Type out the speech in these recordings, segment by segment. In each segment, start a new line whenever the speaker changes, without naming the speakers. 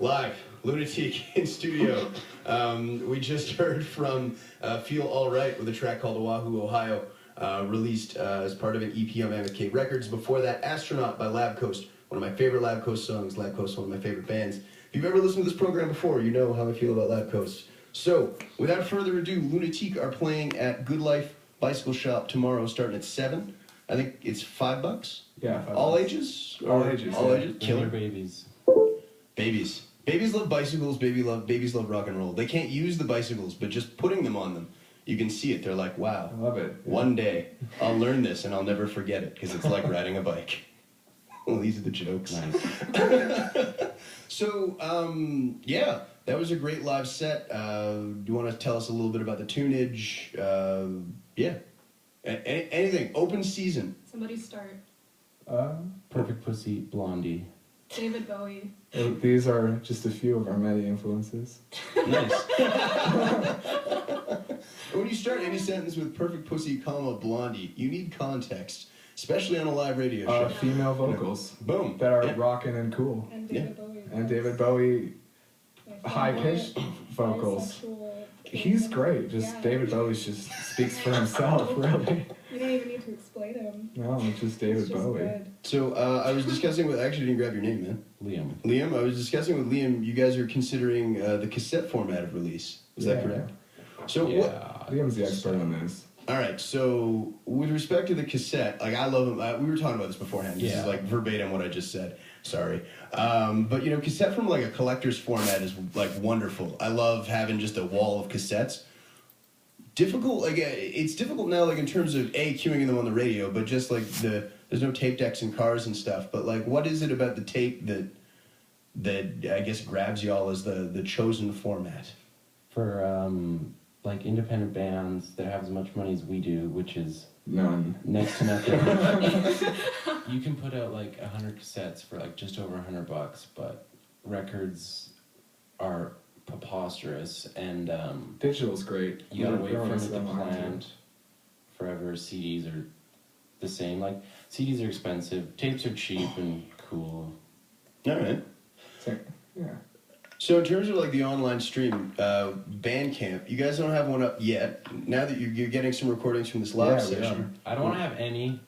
Live, Lunatique in studio. We just heard from Feel Alright with a track called Oahu, Ohio, released as part of an EP on Mammoth Cave Records. Before that, Astronaut by Lab Coast, one of my favorite Lab Coast songs. Lab Coast, one of my favorite bands. If you've ever listened to this program before, you know how I feel about Lab Coast. So, without further ado, Lunatique are playing at Good Life Bicycle Shop tomorrow, starting at 7. I think it's $5.
Yeah, $5.
All ages?
All ages.
All ages.
Killer babies.
Babies. Babies love bicycles. Babies love rock and roll. They can't use the bicycles, but just putting them on them, you can see it. They're like, wow.
I love it. Yeah.
One day I'll learn this and I'll never forget it because it's like riding a bike. Well, these are the jokes.
Nice.
So, yeah, that was a great live set. Do you want to tell us a little bit about the tunage? Yeah. Anything. Open season.
Somebody start.
Perfect Pussy, Blondie.
David Bowie.
These are just a few of our many influences.
Nice. When you start any sentence with perfect pussy, comma, Blondie, you need context, especially on a live radio show.
Female vocals.
Boom.
That are rocking and cool.
And David Bowie.
And David Bowie, high-pitched vocals. He's great. Just David Bowie just speaks for himself, really.
You don't even need to explain him.
No, it's just David
It's just
Bowie.
good.
So I was discussing with, I actually didn't grab your name, man.
Liam.
Liam, I was discussing with Liam, you guys are considering the cassette format of release. Is that correct? So what?
Liam's the expert on this.
All right, so with respect to the cassette, like I love them. We were talking about this beforehand. This is like verbatim what I just said. Sorry. But you know, cassette from like a collector's format is like wonderful. I love having just a wall of cassettes. Difficult, like it's difficult now, like in terms of queuing them on the radio, but just like there's no tape decks in cars and stuff. But like, what is it about the tape that I guess grabs y'all as the chosen format?
For like independent bands that have as much money as we do, which is
None.
next to nothing. You can put out like 100 cassettes for like just over $100, but records are preposterous, and
Digital's great.
you gotta wait
We're
for
on
it to
some
plant forever. CDs are the same. Like CDs are expensive, tapes are cheap and cool.
All right.
Yeah.
So in terms of like the online stream, Bandcamp, you guys don't have one up yet. Now that you're getting some recordings from this live session.
I don't want to have anything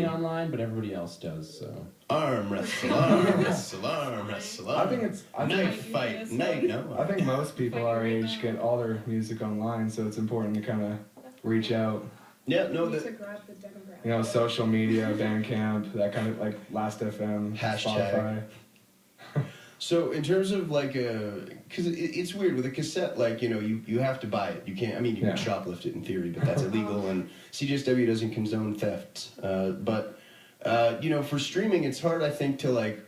online, but everybody else does. So
Arm wrestle, arm wrestle, arm wrestle.
I think it's.
Knife fight, knife. No.
I think most people our age get all their music online, so it's important to kind of reach out.
Yeah, no.
You need to
That
grab the demographic.
You know, social media, Bandcamp, that kind of like Last FM,
Hashtag.
Spotify.
So in terms of like, because it's weird with a cassette, like you know, you have to buy it. You can't. I mean, you can shoplift it in theory, but that's illegal, and CJSW doesn't condone theft. But you know, for streaming, it's hard, I think, to like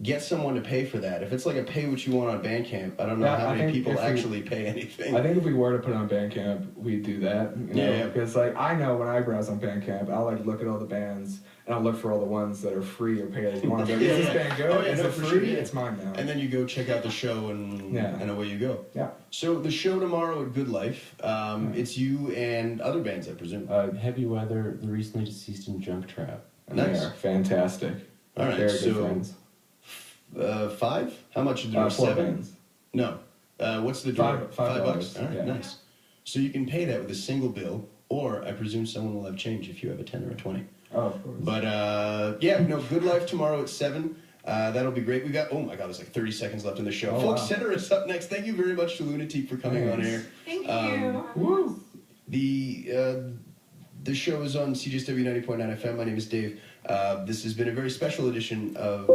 get someone to pay for that. If it's like a pay what you want on Bandcamp, I don't know how many people actually pay anything.
I think if we were to put it on Bandcamp, we'd do that. You know? Because like I know when I browse on Bandcamp, I'll like look at all the bands and I'll look for all the ones that are free or pay as you want. Is this band good?
Oh, yeah,
is
no,
it
for
free?
sure.
It's mine now.
And then you go check out the show and away you go.
Yeah.
So the show tomorrow at Good Life, it's you and other bands, I presume.
Heavy Weather, the recently deceased in Junk Trap.
And they are fantastic.
All right,
They're
so
good friends.
5? How much is there?
4
7?
bands.
No. What's the door?
$5.
$5. All right,
Yeah.
nice. So you can pay that with a single bill, or I presume someone will have change if you have a 10 or a 20.
Oh, of course.
But yeah, no, Good Life tomorrow at 7. That'll be great. We got, oh my God, there's like 30 seconds left in the show.
Oh,
Folks,
wow.
Center is up next. Thank you very much to Lunatique for coming on air.
Thank you.
Woo!
The show is on CJSW 90.9 FM. My name is Dave. This has been a very special edition of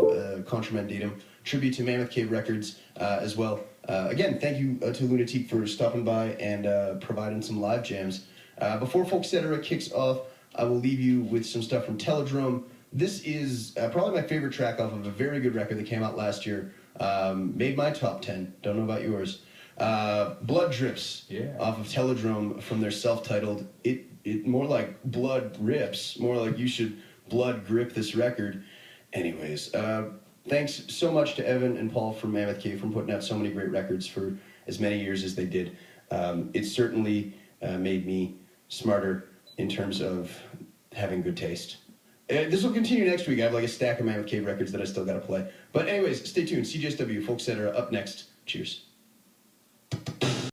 Contramandatum, tribute to Mammoth Cave Records as well. Again, thank you to Lunatique for stopping by and providing some live jams. Before Folk Cetera kicks off, I will leave you with some stuff from Teledrome. This is probably my favorite track off of a very good record that came out last year. Made my top 10. Don't know about yours. Blood Drips off of Teledrome from their self-titled. It more like Blood Rips, more like you should blood grip this record. Anyways, thanks so much to Evan and Paul from Mammoth Cave for putting out so many great records for as many years as they did. It certainly made me smarter in terms of having good taste. This will continue next week. I have like a stack of Mammoth Cave records that I still got to play. But anyways, stay tuned. CJSW, Folk Center, up next. Cheers.